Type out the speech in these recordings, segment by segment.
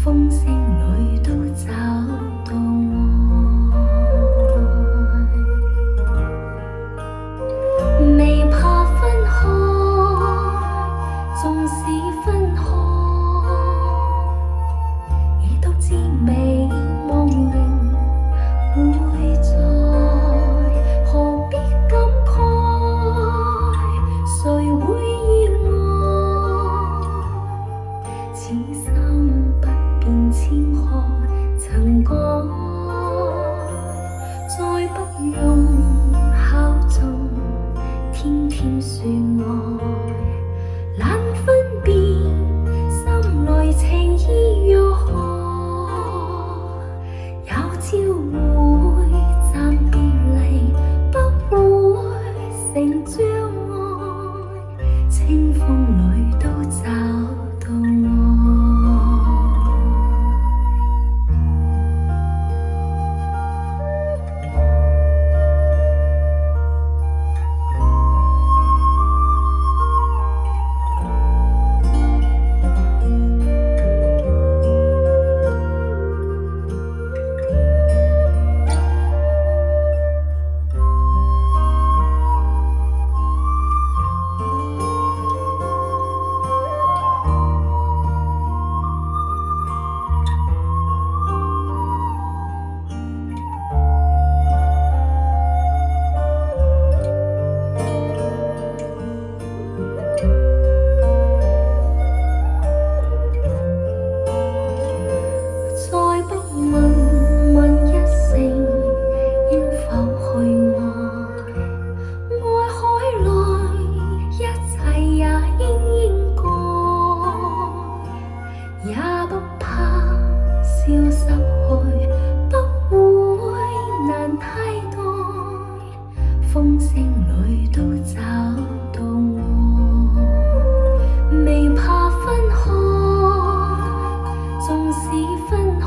風聲裏都找到愛，未怕分開，縱使分開，已都知美夢仍會在，何必感慨？誰會意外？此心不變千海曾改，再不用考盡天天說愛，懶分辨心內情意若何，有朝會暫別離，不會成障礙，清風裏都找到愛。也不怕消失去，不會難替代，風聲裏都找到愛，未怕分開，縱使分開，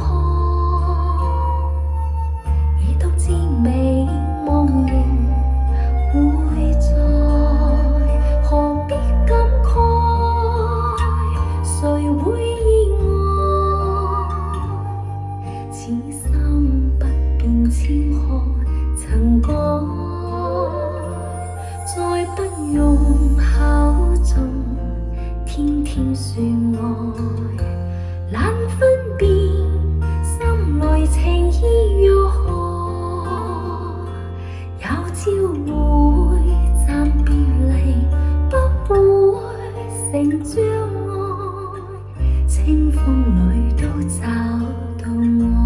已都知美夢仍會在，何必感慨？誰會此心不變千海曾改，再不用考盡天天說愛，懶分辨心內情意若何，有朝會暫別離，不會成障礙，清風裏都找到愛。